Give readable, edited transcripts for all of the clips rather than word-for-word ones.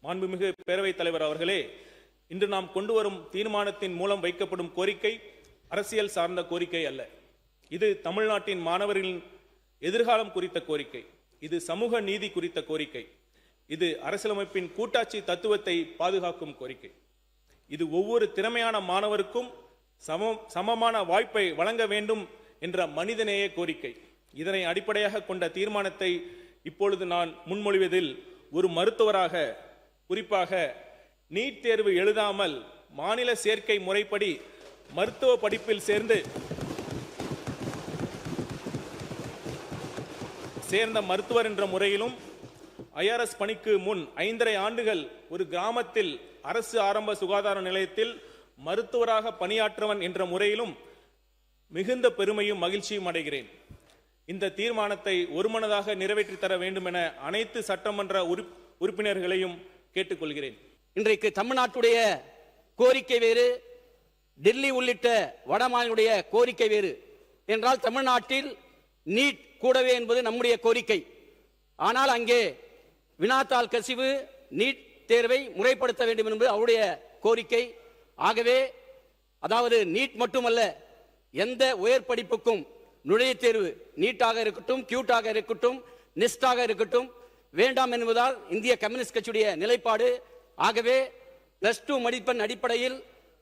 மாண்புமிகு பேரவைத் தலைவர் அவர்களே, இன்று நாம் கொண்டு வரும் தீர்மானத்தின் மூலம் வைக்கப்படும் கோரிக்கை அரசியல் சார்ந்த கோரிக்கை அல்ல. இது தமிழ்நாட்டின் மாணவர்களின் எதிர்காலம் குறித்த கோரிக்கை. இது சமூக நீதி குறித்த கோரிக்கை. இது அரசியலமைப்பின் கூட்டாட்சி தத்துவத்தை பாதுகாக்கும் கோரிக்கை. இது ஒவ்வொரு திறமையான மாணவருக்கும் சமமான வாய்ப்பை வழங்க வேண்டும் என்ற மனிதநேய கோரிக்கை. இதனை அடிப்படையாக கொண்ட தீர்மானத்தை இப்பொழுது நான் முன்மொழிவதில் ஒரு மருத்துவராக, குறிப்பாக நீட் தேர்வு எழுதாமல் மாநில சேர்க்கை முறைப்படி மருத்துவ படிப்பில் சேர்ந்த மருத்துவர் என்ற முறையிலும், ஐஆர்எஸ் பணிக்கு முன் 5.5 ஆண்டுகள் ஒரு கிராமத்தில் அரசு ஆரம்ப சுகாதார நிலையத்தில் மருத்துவராக பணியாற்றவன் என்ற முறையிலும் மிகுந்த பெருமையும் மகிழ்ச்சியும் அடைகிறேன். இந்த தீர்மானத்தை ஒருமனதாக நிறைவேற்றி தர வேண்டும் என அனைத்து சட்டமன்ற உறுப்பினர்களையும் கேட்டுக்கொள்கிறேன். இன்றைக்கு தமிழ்நாட்டுடைய கோரிக்கை வேறு, டெல்லி உள்ளிட்ட வடமாநிலுடைய கோரிக்கை வேறு என்றால், தமிழ்நாட்டில் நீட் கூடவே என்பது நம்முடைய கோரிக்கை. ஆனால் அங்கே வினாத்தாள் கசிவு, நீட் தேர்வை முறைப்படுத்த வேண்டும் என்பது அவருடைய கோரிக்கை. ஆகவே அதாவது நீட் மட்டுமல்ல, எந்த உயர் படிப்புக்கும் நுழைவுத் தேர்வு நீட்டாக இருக்கட்டும், கியூட்டாக இருக்கட்டும், நெஸ்டாக இருக்கட்டும் வேண்டாம் என்பதால் இந்திய கம்யூனிஸ்ட் கட்சியுடைய நிலைப்பாடு. ஆகவே +2 மதிப்பெண் அடிப்படையில்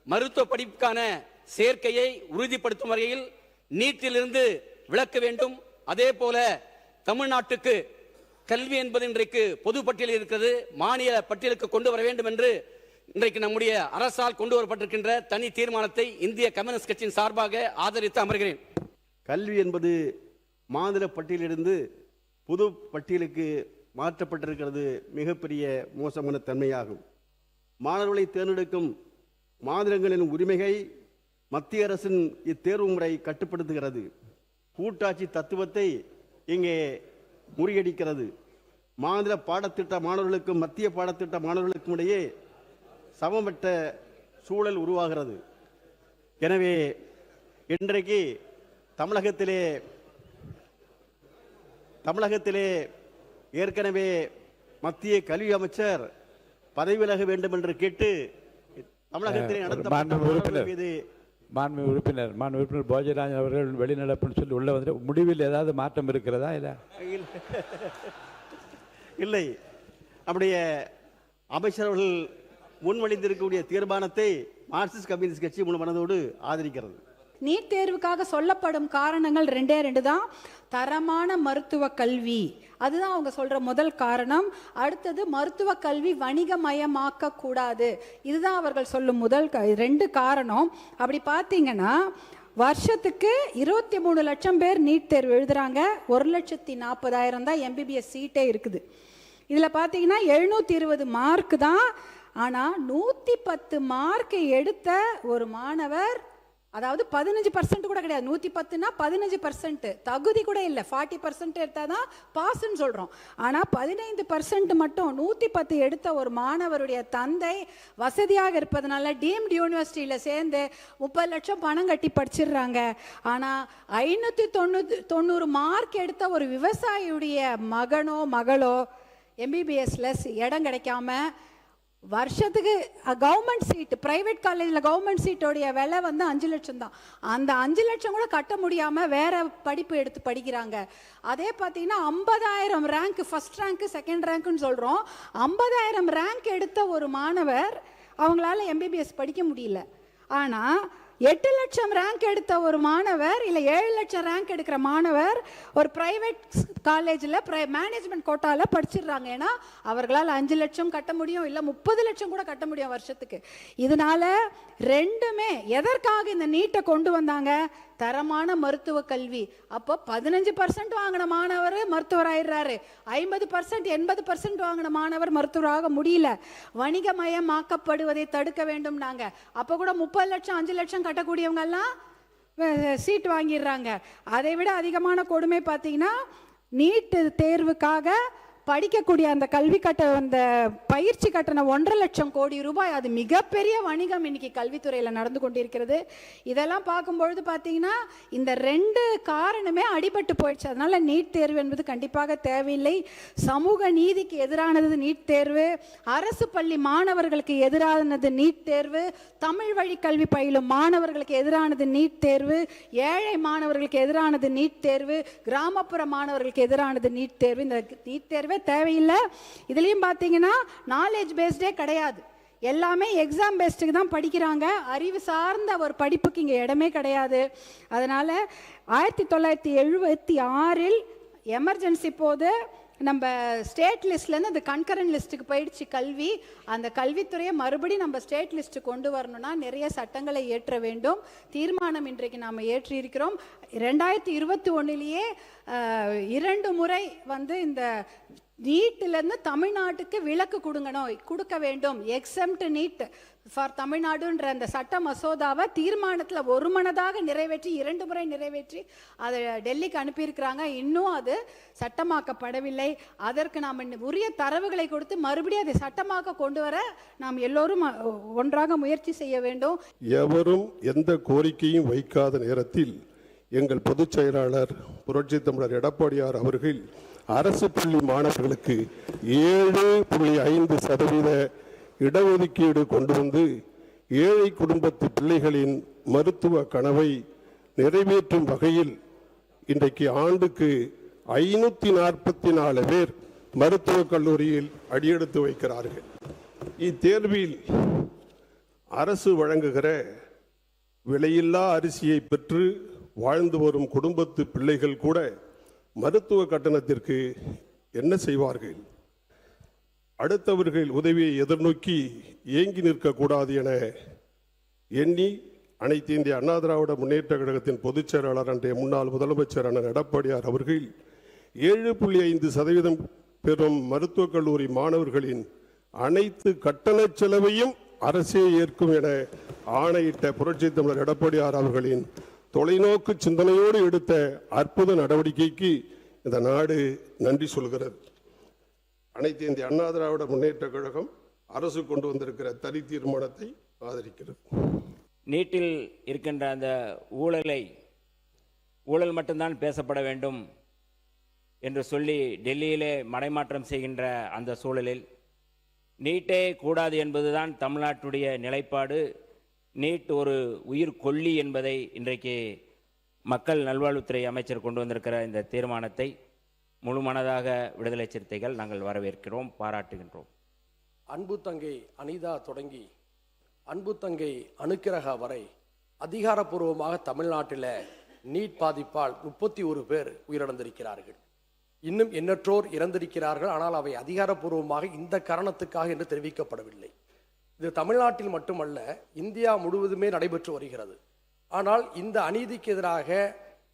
மருத்துவ படிப்புக்கான சேர்க்கையை உறுதிப்படுத்தும் வகையில் நீட்டிலிருந்து விலக்க வேண்டும். அதே போல தமிழ்நாட்டுக்கு கல்வி என்பது இன்றைக்கு பொது பட்டியலில் இருக்கிறது, மாநில பட்டியலுக்கு கொண்டு வர வேண்டும் என்று இன்றைக்கு நம்முடைய அரசால் கொண்டு வரப்பட்டிருக்கின்ற தனி தீர்மானத்தை இந்திய கம்யூனிஸ்ட் கட்சியின் சார்பாக ஆதரித்து அமர்கிறேன். கல்வி என்பது மாநில பட்டியலிலிருந்து பொது பட்டியலுக்கு மாற்றப்பட்டிருக்கிறது மிகப்பெரிய மோசமான தன்மையாகும். மாணவர்களை தேர்ந்தெடுக்கும் மாநிலங்களின் உரிமையை மத்திய அரசின் இத்தேர்வு முறை கட்டுப்படுத்துகிறது. கூட்டாட்சி தத்துவத்தை இங்கே முறியடிக்கிறது. மாநில பாடத்திட்ட மாணவர்களுக்கும் மத்திய பாடத்திட்ட மாணவர்களுக்கும் இடையே சமமற்ற சூழல் உருவாகிறது. எனவே இன்றைக்கு தமிழகத்திலே ஏற்கனவே மத்திய கல்வி அமைச்சர் பதவி விலக வேண்டும் என்று கேட்டு தமிழகத்திலே மாண்புமிகு உறுப்பினர் போஜராஜன் அவர்கள் வெளிநடப்புன்னு சொல்லி உள்ள வந்து முடிவில் ஏதாவது மாற்றம் இருக்கிறதா? இல்லை. நம்முடைய அமைச்சர்கள் முன்வழிந்திருக்கக்கூடிய தீர்மானத்தை மார்க்சிஸ்ட் கம்யூனிஸ்ட் கட்சி முழு மனதோடு ஆதரிக்கிறது. நீட் தேர்வுக்காக சொல்லப்படும் காரணங்கள் 2 தான். தரமான மருத்துவ கல்வி, அதுதான் அவங்க சொல்ற முதல் காரணம். அடுத்தது மருத்துவ கல்வி வணிகமயமாக்க கூடாது, இதுதான் அவர்கள் சொல்லும் முதல் 2 காரணம். அப்படி பார்த்தீங்கன்னா வருஷத்துக்கு 23 லட்சம் பேர் நீட் தேர்வு எழுதுறாங்க. 1,40,000 தான் எம்பிபிஎஸ் சீட்டே இருக்குது. இதில் பார்த்தீங்கன்னா 720 மார்க் தான். ஆனால் 110 மார்க் எடுத்த ஒரு மாணவர், அதாவது 15% கூட கிடையாது, 110னா 15%, தகுதி கூட இல்லை, 40% எடுத்தால் தான் பாஸ்ன்னு சொல்கிறோம். ஆனால் 15% மட்டும் 110 எடுத்த ஒரு மாணவருடைய தந்தை வசதியாக இருப்பதனால டீம்டு யூனிவர்சிட்டியில் சேர்ந்து 30 லட்சம் பணம் கட்டி படிச்சிடுறாங்க. ஆனால் 590 மார்க் எடுத்த ஒரு விவசாயியுடைய மகனோ மகளோ எம்பிபிஎஸ்ல இடம் கிடைக்காம வருஷத்துக்கு கவர்மெண்ட் சீட், பிரைவேட் காலேஜில் கவர்மெண்ட் சீட்டோடைய விலை வந்து 5 லட்சம் தான். அந்த 5 லட்சம் கூட கட்ட முடியாமல் வேற படிப்பு எடுத்து படிக்கிறாங்க. அதே பார்த்தீங்கன்னா 50,000 ரேங்க், ஃபர்ஸ்ட் ரேங்க் செகண்ட் ரேங்க்னு சொல்கிறோம், 50,000 ரேங்க் எடுத்த ஒரு மாணவர் அவங்களால எம்பிபிஎஸ் படிக்க முடியல. ஆனால் 8 லட்சம் ரேங்க் எடுத்த ஒரு மாணவர், இல்லை 7 லட்சம் ரேங்க் எடுக்கிற மாணவர் ஒரு பிரைவேட் காலேஜில் மேனேஜ்மெண்ட் கோட்டாவில் படிச்சிடுறாங்க. ஏன்னா அவர்களால் 5 லட்சம் கட்ட முடியும், இல்லை 30 லட்சம் கூட கட்ட முடியும் வருஷத்துக்கு. இதனால ரெண்டுமே எதற்காக இந்த நீட்டை கொண்டு வந்தாங்க? தரமான மருத்துவ கல்வி. அப்போ 15% வாங்கின மாணவர் மருத்துவர் ஆயிடுறாரு, 50% 80% வாங்கின மாணவர் மருத்துவராக முடியல. வணிகமயமாக்கப்படுவதை தடுக்க வேண்டும். நாங்க அப்போ கூட 30 லட்சம் 5 லட்சம் கட்டக்கூடியவங்க எல்லாம் சீட் வாங்கிடுறாங்க. அதை விட அதிகமான கொடுமை பார்த்தீங்கன்னா நீட் தேர்வுக்காக படிக்கக்கூடிய அந்த கல்வி அந்த பயிற்சி கட்டணம் 1.5 லட்சம் கோடி ரூபாய். அது மிகப்பெரிய வணிகம் இன்னைக்கு கல்வித்துறையில் நடந்து கொண்டிருக்கிறது. இதெல்லாம் பார்க்கும்பொழுது பார்த்தீங்கன்னா இந்த 2 காரணமே அடிபட்டு போயிடுச்சு. அதனால நீட் தேர்வு என்பது கண்டிப்பாக தேவையில்லை. சமூக நீதிக்கு எதிரானது நீட் தேர்வு, அரசு பள்ளி மாணவர்களுக்கு எதிரானது நீட் தேர்வு, தமிழ் வழி கல்வி பயிலும் மாணவர்களுக்கு எதிரானது நீட் தேர்வு, ஏழை மாணவர்களுக்கு எதிரானது நீட் தேர்வு, கிராமப்புற மாணவர்களுக்கு எதிரானது நீட் தேர்வு. இந்த நீட் தேர்வே தேவையில்லை. இதுலயும் பார்த்தீங்கன்னா நாலேஜ் பேஸ்டே கிடையாது, எல்லாமே எக்ஸாம் பேஸ்டுக்கு தான் படிக்கிறாங்க. அறிவு சார்ந்த ஒரு படிப்புக்கு இங்கே இடமே கிடையாது. அதனால 1976 எமர்ஜென்சி போது நம்ம ஸ்டேட் லிஸ்ட்லேருந்து அந்த கன்கரண்ட் லிஸ்ட்டுக்கு போயிடுச்சு கல்வி. அந்த கல்வித்துறையை மறுபடியும் நம்ம ஸ்டேட் லிஸ்ட்டு கொண்டு வரணும்னா நிறைய சட்டங்களை ஏற்ற வேண்டும். தீர்மானம் இன்றைக்கு நாம் ஏற்றியிருக்கிறோம். 2021 2 முறை இந்த நீட்டிலேருந்து தமிழ்நாட்டுக்கு விலக்கு கொடுக்க வேண்டும். எக்ஸம்ட் நீட் ஃபார் தமிழ்நாடுன்ற அந்த சட்ட மசோதாவை தீர்மானத்தில் ஒருமனதாக நிறைவேற்றி 2 முறை நிறைவேற்றி அதை டெல்லிக்கு அனுப்பியிருக்கிறாங்க. இன்னும் அது சட்டமாக்கப்படவில்லை. அதற்கு நாம் உரிய தரவுகளை கொடுத்து மறுபடியும் அதை சட்டமாக்க கொண்டு வர நாம் எல்லோரும் ஒன்றாக முயற்சி செய்ய வேண்டும். எவரும் எந்த கோரிக்கையும் வைக்காத நேரத்தில் எங்கள் பொதுச் செயலாளர் புரட்சி தமிழர் எடப்பாடியார் அவர்கள் அரசு பள்ளி மாணவர்களுக்கு 7.5% இடஒதுக்கீடு கொண்டு வந்து ஏழை குடும்பத்து பிள்ளைகளின் மருத்துவ கனவை நிறைவேற்றும் வகையில் இன்றைக்கு ஆண்டுக்கு 544 பேர் மருத்துவக் கல்லூரியில் அடியெடுத்து வைக்கிறார்கள். இத்தேர்வில் அரசு வழங்குகிற விலையில்லா அரிசியை பெற்று வாழ்ந்து வரும் குடும்பத்து பிள்ளைகள் கூட மருத்துவ கட்டணத்திற்கு என்ன செய்வார்கள்? அடுத்தவர்கள் உதவியை எதிர்நோக்கி ஏங்கி நிற்கக்கூடாது என எண்ணி அனைத்து இந்திய அண்ணா திராவிட முன்னேற்ற கழகத்தின் பொதுச் செயலாளர் அன்றைய முன்னாள் முதலமைச்சர் அண்ணன் எடப்பாடியார் அவர்கள் 7.5% பெறும் மருத்துவக் கல்லூரி மாணவர்களின் அனைத்து கட்டண செலவையும் அரசே ஏற்கும் என ஆணையிட்ட புரட்சி தமிழர் எடப்பாடியார் அவர்களின் தொலைநோக்கு சிந்தனையோடு எடுத்த அற்புத நடவடிக்கைக்கு இந்த நாடு நன்றி சொல்கிறது. அனைத்து இந்திய அண்ணா திராவிட முன்னேற்ற கழகம் அரசு கொண்டு வந்திருக்கிற தனி தீர்மானத்தை ஆதரிக்கிறது. நீட்டில் இருக்கின்ற அந்த ஊழல் மட்டும்தான் பேசப்பட வேண்டும் என்று சொல்லி டெல்லியிலே மடைமாற்றம் செய்கின்ற அந்த சூழலில் நீட்டே கூடாது என்பதுதான் தமிழ்நாட்டுடைய நிலைப்பாடு. நீட் ஒரு உயிர் கொல்லி என்பதை இன்றைக்கு மக்கள் நல்வாழ்வுத்துறை அமைச்சர் கொண்டு வந்திருக்கிற இந்த தீர்மானத்தை முழுமனதாக விடுதலை சிறுத்தைகள் நாங்கள் வரவேற்கிறோம், பாராட்டுகின்றோம். அன்பு தங்கை அனிதா தொடங்கி அன்பு தங்கை அனுக்கிரகா வரை அதிகாரப்பூர்வமாக தமிழ்நாட்டில் நீட் பாதிப்பால் 31 பேர் உயிரிழந்திருக்கிறார்கள். இன்னும் எண்ணற்றோர் இறந்திருக்கிறார்கள். ஆனால் அவை அதிகாரப்பூர்வமாக இந்த காரணத்துக்காக என்று தெரிவிக்கப்படவில்லை. இது தமிழ்நாட்டில் மட்டுமல்ல, இந்தியா முழுவதுமே நடைபெற்று வருகிறது. ஆனால் இந்த அநீதிக்கு எதிராக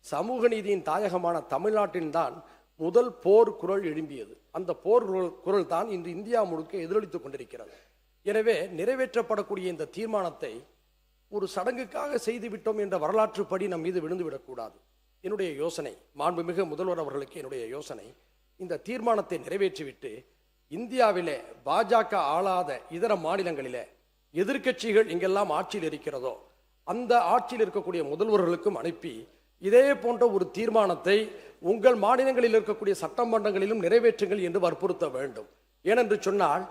சமூக நீதியின் தாயகமான தமிழ்நாட்டில்தான் முதல் போர் குரல் எழும்பியது. அந்த போர் குரல் தான் இன்று இந்தியா முழுக்க எதிரொலித்துக் கொண்டிருக்கிறது. எனவே நிறைவேற்றப்படக்கூடிய இந்த தீர்மானத்தை ஒரு சடங்குக்காக செய்துவிட்டோம் என்ற வரலாற்றுப்படி நம் மீது விழுந்துவிடக்கூடாது. என்னுடைய யோசனை, மாண்புமிகு முதல்வர் அவர்களுக்கு என்னுடைய யோசனை, இந்த தீர்மானத்தை நிறைவேற்றிவிட்டு இந்தியாவிலே பாஜக ஆளாத இதர மாநிலங்களிலே எதிர்க்கட்சிகள் எங்கெல்லாம் ஆட்சியில் இருக்கிறதோ அந்த ஆட்சியில் இருக்கக்கூடிய முதல்வர்களுக்கும் அனுப்பி இதே போன்ற ஒரு தீர்மானத்தை உங்கள் மாநிலங்களில் இருக்கக்கூடிய சட்டமன்றங்களிலும் நிறைவேற்றுங்கள் என்று வற்புறுத்த வேண்டும். ஏனென்று சொன்னால்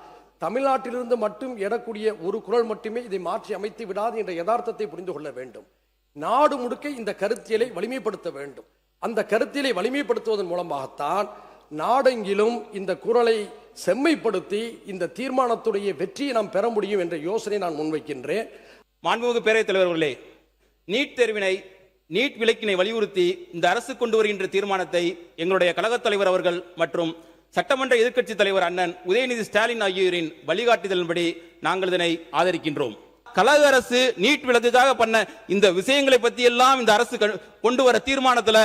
தமிழ்நாட்டிலிருந்து மட்டும் எழக்கூடிய ஒரு குரல் மட்டுமே இதை மாற்றி அமைத்து விடாது என்ற யதார்த்தத்தை புரிந்து கொள்ள வேண்டும். நாடு முழுக்க இந்த கருத்தியலை வலிமைப்படுத்த வேண்டும். அந்த கருத்தியலை வலிமைப்படுத்துவதன் மூலமாகத்தான் நாடெங்கிலும் இந்த குரலை செம்மைப்படுத்தி இந்த தீர்மானத்துடைய வெற்றியை நாம் பெற முடியும் என்ற யோசனை நான் முன்வைக்கின்றேன். மாண்புமிகு பேரவைத் தலைவர்களே, நீட் தேர்வினை, நீட் விலக்கினை வலியுறுத்தி இந்த அரசு கொண்டு வருகின்ற தீர்மானத்தை எங்களுடைய கழகத் தலைவர் அவர்கள் மற்றும் சட்டமன்ற எதிர்க்கட்சி தலைவர் அண்ணன் உதயநிதி ஸ்டாலின் ஆகியோரின் வழிகாட்டுதலின்படி நாங்கள் இதனை ஆதரிக்கின்றோம். கழக அரசு நீட் விலக்குக்காக பண்ண இந்த விஷயங்களை பற்றி எல்லாம் இந்த அரசு கொண்டு வர தீர்மானத்தில்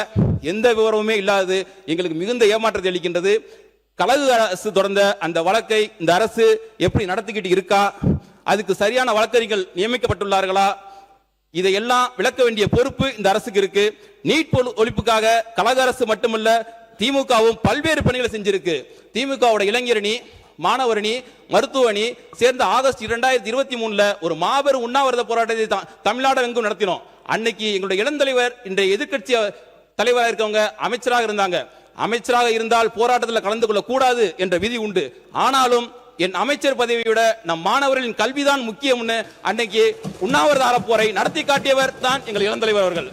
எந்த விவரமுமே இல்லாதது எங்களுக்கு மிகுந்த ஏமாற்றத்தை அளிக்கின்றது. கழக அரசு தொடர்ந்த அந்த வழக்கை இந்த அரசு எப்படி நடத்திக்கிட்டு இருக்கா, அதுக்கு சரியான வழக்கறிஞர்கள் நியமிக்கப்பட்டுள்ளார்களா, இதையெல்லாம் விளக்க வேண்டிய பொறுப்பு இந்த அரசுக்கு இருக்கு. நீட் ஒழிப்புக்காக கழக அரசு மட்டுமல்ல, திமுகவும் பல்வேறு பணிகளை செஞ்சிருக்கு. திமுகவோட இளைஞரணி, மாணவரணி, மருத்துவணி சேர்ந்த ஆகஸ்ட் 2023 ஒரு மாபெரும் உண்ணாவிரத போராட்டத்தை தமிழ்நாடு எங்கும் நடத்தினோம். அன்னைக்கு எங்களுடைய இளந்தலைவர் இன்றைய எதிர்க்கட்சி தலைவராக இருக்கவங்க அமைச்சராக இருந்தாங்க. அமைச்சராக இருந்தால் போராட்டத்தில் கலந்து கொள்ள கூடாது என்ற விதி உண்டு. ஆனாலும் என் அமைச்சர் பதவியை விட நம் மாணவர்களின் கல்விதான் முக்கியம்னு அன்னைக்கு உண்ணாவிரத அறப்போரை நடத்தி காட்டியவர் தான் எங்கள் இளந்தலைவர் அவர்கள்.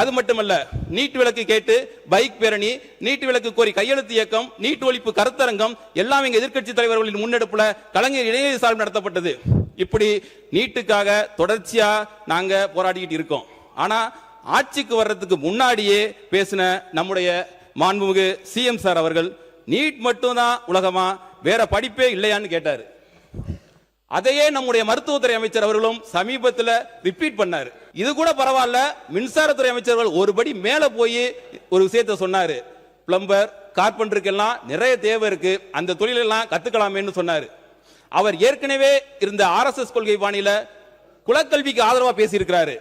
அது மட்டுமல்ல, நீட் விலக்கு கேட்டு பைக் பேரணி, நீட் விலக்கு கோரி கையெழுத்து இயக்கம், நீட் ஒழிப்பு கருத்தரங்கம் எல்லாம் எங்க எதிர்க்கட்சி தலைவர்களின் முன்னெடுப்புல கலைஞர் இணைய சார்பு நடத்தப்பட்டது. இப்படி நீட்டுக்காக தொடர்ச்சியா நாங்க போராடிக்கிட்டு இருக்கோம். ஆனா ஆட்சிக்கு வர்றதுக்கு முன்னாடியே பேசின நம்முடைய மாண்புமிகு சிஎம் சார் அவர்கள் நீட் மட்டும்தான் உலகமா, வேற படிப்பே இல்லையான்னு கேட்டாரு. அதையே நம்முடைய மருத்துவத்துறை அமைச்சர் அவர்களும் சமீபத்தில் ரிப்பீட் பண்ணாரு. இது கூட பரவாயில்ல, மின்சாரத்துறை அமைச்சர்கள் ஒருபடி மேல போய் ஒரு விஷயத்தை சொன்னாரு. பிளம்பர், கார்பெண்டருக்கெல்லாம் நிறைய தேவை இருக்கு, அந்த தொழிலெல்லாம் கத்துக்கலாமேன்னு சொன்னாரு. அவர் ஏற்கனவே இருந்த ஆர்எஸ்எஸ் கொள்கை பாணியில குலக்கல்விக்கு ஆதரவா பேசியிருக்கிறாரு.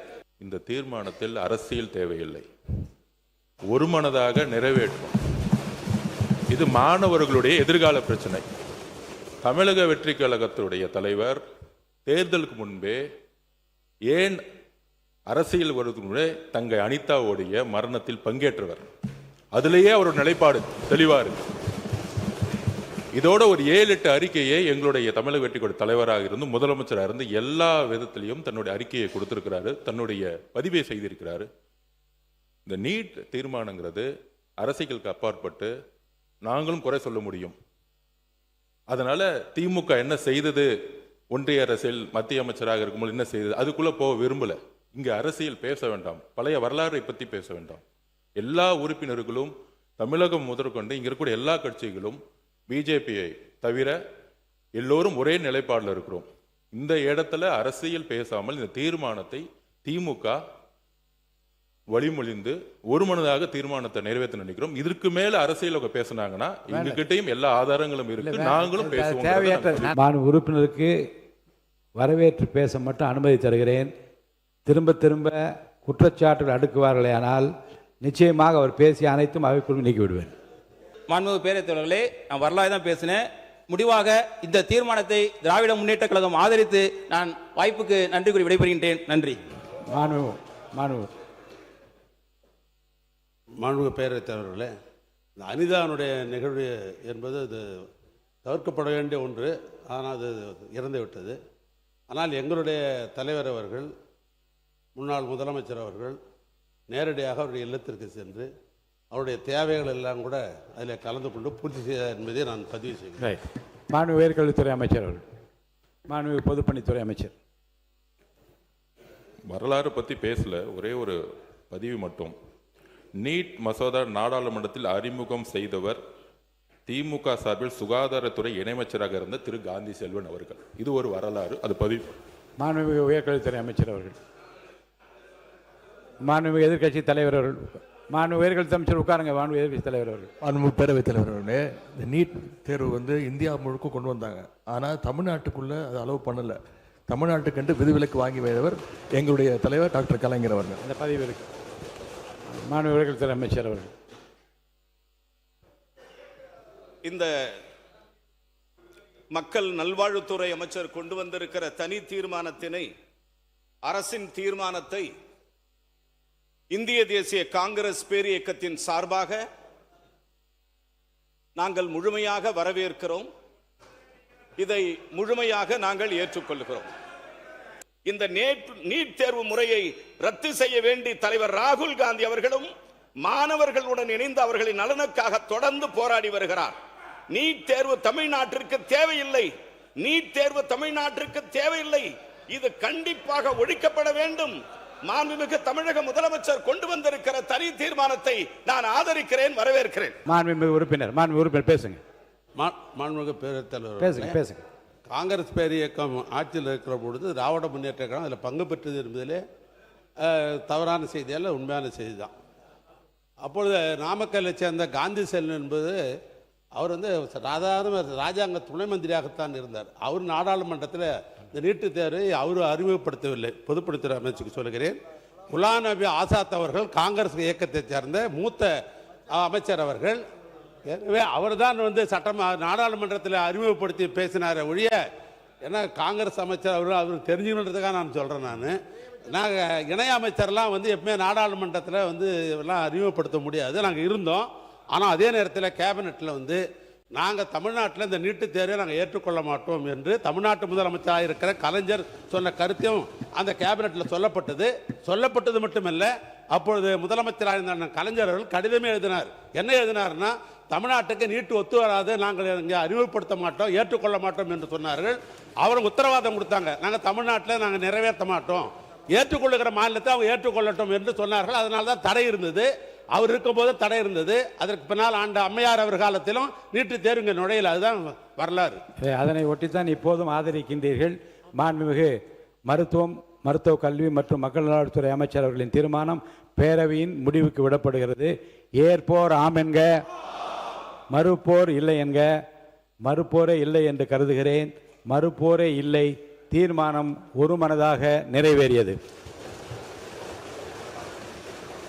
இந்த தீர்மானத்தில் அரசியல் தேவையில்லை, ஒருமனதாக நிறைவேற்றும். இது மாணவர்களுடைய எதிர்கால பிரச்சனை. தமிழக வெற்றி கழகத்துடைய தலைவர் தேர்தலுக்கு முன்பே ஏன் அரசியல் வருவதற்கு முன்பே தங்கை அனிதாவுடைய மரணத்தில் பங்கேற்றவர். அதிலேயே அவரோட நிலைப்பாடு தெளிவா இருக்கு. இதோட ஒரு 7-8 அறிக்கையை எங்களுடைய தமிழக வெற்றி கழக தலைவராக இருந்து முதலமைச்சராக இருந்து எல்லா விதத்திலையும் தன்னுடைய அறிக்கையை கொடுத்திருக்கிறாரு, தன்னுடைய பதிவை செய்திருக்கிறாரு. இந்த நீட் தீர்மானங்கிறது அரசியலுக்கு அப்பாற்பட்டு நாங்களும் குறை சொல்ல முடியும். அதனால திமுக என்ன செய்தது, ஒன்றிய அரசியல் மத்திய அமைச்சராக இருக்கும்போது என்ன செய்தது, அதுக்குள்ள போக விரும்பல. இங்க அரசியல் பேச வேண்டாம், பழைய வரலாறை பத்தி பேச வேண்டாம். எல்லா உறுப்பினர்களும் தமிழகம் முதற்கொண்டு இங்க இருக்கக்கூடிய எல்லா கட்சிகளும் பிஜேபியை தவிர எல்லோரும் ஒரே நிலைப்பாடுல இருக்கிறோம். இந்த இடத்துல அரசியல் பேசாமல் இந்த தீர்மானத்தை திமுக வழிமொழிந்து ஒருமனதாக தீர்மானத்தை நிறைவேற்ற நினைக்கிறோம். இதற்கு மேல அரசியல் பேசினாங்கன்னா எங்க கிட்டையும் எல்லா ஆதாரங்களும் இருக்கு, நாங்களும் பேசுவோம். நான் உறுப்பினருக்கு வரவேற்று பேச மட்டும் அனுமதி தருகிறேன். திரும்ப திரும்ப குற்றச்சாட்டுகள் அடுக்குவார்களே ஆனால் நிச்சயமாக அவர் பேசிய அனைத்தும் அவைக்குள் நீக்கி விடுவேன். மாண்புமிகு பேரவைத்தலைவர்களே, நான் வரலாறு தான் பேசினேன். முடிவாக இந்த தீர்மானத்தை திராவிட முன்னேற்ற கழகம் ஆதரித்து நான் வாய்ப்புக்கு நன்றி கூறி விடைபெறுகின்றேன். நன்றி. மாண்புமிகு பேரவைத் தலைவர்களே, இந்த அனிதானுடைய நிகழ்வு என்பது இது தவிர்க்கப்பட வேண்டிய ஒன்று. ஆனால் அது இறந்து விட்டது. ஆனால் எங்களுடைய தலைவர் அவர்கள், முன்னாள் முதலமைச்சர் அவர்கள் நேரடியாக அவருடைய இல்லத்திற்கு சென்று அவருடைய தேவைகள் எல்லாம் கூட அதில் கலந்து கொண்டு பூர்த்தி செய்தார் என்பதை நான் பதிவு செய்கிறேன். மாண்புமிகு உயர்கல்வித்துறை அமைச்சர் அவர்கள், மாண்புமிகு பொதுப்பணித்துறை அமைச்சர். வரலாறு பத்தி பேசல, ஒரே ஒரு பதிவு மட்டும். நீட் மசோதா நாடாளுமன்றத்தில் அறிமுகம் செய்தவர் திமுக சார்பில் சுகாதாரத்துறை இணையமைச்சராக இருந்த திரு காந்தி செல்வன் அவர்கள். இது ஒரு வரலாறு, அது பதிவு. மாண்புமிகு உயர்கல்வித்துறை அமைச்சர் அவர்கள், மாண்புமிகு எதிர்க்கட்சி தலைவர் அவர்கள், மாண்புமிகு உயர்கல்வி அமைச்சர் உட்காருங்க. மாண்புமிகு எதிர்க்கட்சி தலைவர் அவர்கள். மாண்புமிகு பேரவைத் தலைவர் அவர்களே, இந்த நீட் தேர்வு இந்தியா முழுக்க கொண்டு வந்தாங்க. ஆனால் தமிழ்நாட்டுக்குள்ள அது அலோவ் பண்ணலை. தமிழ்நாட்டுக்கென்று விதிவிலக்கு வாங்கி வைத்தவர் எங்களுடைய தலைவர் டாக்டர் கலைஞர் அவர்கள். இந்த பதிவு இருக்கு. மாண்புமிகு உயர்கல்வித்துறை அமைச்சர் அவர்கள். இந்த மக்கள் நல்வாழ்வுத்துறை அமைச்சர் கொண்டு வந்திருக்கிற தனி தீர்மானத்தினை, அரசின் தீர்மானத்தை இந்திய தேசிய காங்கிரஸ் பேரியக்கத்தின் சார்பாக நாங்கள் முழுமையாக வரவேற்கிறோம். இதை முழுமையாக நாங்கள் ஏற்றுக்கொள்கிறோம். இந்த நீட் தேர்வு முறையை ரத்து செய்ய வேண்டி தலைவர் ராகுல் காந்தி அவர்களும் மாணவர்களுடன் இணைந்து அவர்களின் நலனுக்காக தொடர்ந்து போராடி வருகிறார். நீட் தேர்வு தமிழ்நாட்டிற்கு தேவையில்லை, நீட் தேர்வு தமிழ்நாட்டிற்கு தேவையில்லை. இது கண்டிப்பாக ஒழிக்கப்பட வேண்டும். மாண்புமிகு தமிழக முதலமைச்சர் கொண்டு வந்திருக்கிற தனி தீர்மானத்தை நான் ஆதரிக்கிறேன், வரவேற்கிறேன். மாண்புமிகு உறுப்பினர் பேசுங்க. மாண்புமிகு பேரவைத் தலைவர் பேசுங்க. காங்கிரஸ் பேரியக்கம் ஆட்சியில் இருக்கிற பொழுது திராவிட முன்னேற்ற கழகம் அதில் பங்கு பெற்றது என்பதிலே தவறான செய்தி அல்ல, உண்மையான செய்தி தான். அப்பொழுது நாமக்கல்லை சேர்ந்த காந்தி செல்வன் என்பது அவர் சாதாரண ராஜாங்க துணை மந்திரியாகத்தான் இருந்தார். அவர் நாடாளுமன்றத்தில் இந்த நீட்டு தேர்வை அவர் அறிமுகப்படுத்தவில்லை. பொதுப்பணித்துறை அமைச்சருக்கு சொல்கிறேன். குலாம் நபி ஆசாத் அவர்கள் காங்கிரஸ் இயக்கத்தை சேர்ந்த மூத்த அமைச்சர் அவர்கள். எனவே அவர்தான் வந்து நாடாளுமன்றத்தில் அறிமுகப்படுத்தி அறிமுகப்படுத்தி ஒழிய, ஏன்னா காங்கிரஸ் அமைச்சர் அவருக்கு தெரிஞ்சுக்கணுன்றதுக்காக நான் சொல்கிறேன். நாங்கள் இணை அமைச்சர்லாம் வந்து எப்பவுமே நாடாளுமன்றத்தில் வந்து எல்லாம் அறிமுகப்படுத்த முடியாது. நாங்கள் இருந்தோம். ஆனால் அதே நேரத்தில் கேபினெட்டில் வந்து நாங்கள் தமிழ்நாட்டில் இந்த நீட்டுத் தேர்வை நாங்கள் ஏற்றுக்கொள்ள மாட்டோம் என்று தமிழ்நாட்டு முதலமைச்சராக இருக்கிற கலைஞர் சொன்ன கருத்தையும் அந்த கேபினெட்டில் சொல்லப்பட்டது மட்டுமல்ல, அப்பொழுது முதலமைச்சராக இருந்த கலைஞர் அவர்கள் கடிதமே எழுதினார். என்ன எழுதினார்னா, தமிழ்நாட்டுக்கு நீட்டு ஒத்து வராது, நாங்கள் இங்கே அறிமுகப்படுத்த மாட்டோம், ஏற்றுக்கொள்ள மாட்டோம் என்று சொன்னார்கள். அவரும் உத்தரவாதம் கொடுத்தாங்க, நாங்கள் தமிழ்நாட்டில் நாங்கள் நிறைவேற்ற மாட்டோம், ஏற்றுக்கொள்ளுகிற மாநிலத்தை அவங்க ஏற்றுக்கொள்ளட்டும் என்று சொன்னார்கள். அதனால தான் தடை இருந்தது. அவர் இருக்கும்போது தடை இருந்தது. அதற்கு பின்னால் ஆண்ட அம்மையார் அவர் காலத்திலும் நீட்டு தேர்வு இங்கே நுழையல. அதுதான் வரலாறு. அதனை ஒட்டித்தான் இப்போதும் ஆதரிக்கின்றீர்கள். மாண்புமிகு மருத்துவ கல்வி மற்றும் மக்கள் நலத்துறை அமைச்சர் அவர்களின் தீர்மானம் பேரவையின் முடிவுக்கு விடப்படுகிறது. ஏற்போர் ஆம் என்க, மறுப்போர் இல்லை என்க. மறுப்போரே இல்லை என்று கருதுகிறேன். மறுப்போரே இல்லை. தீர்மானம் ஒருமனதாக நிறைவேறியது.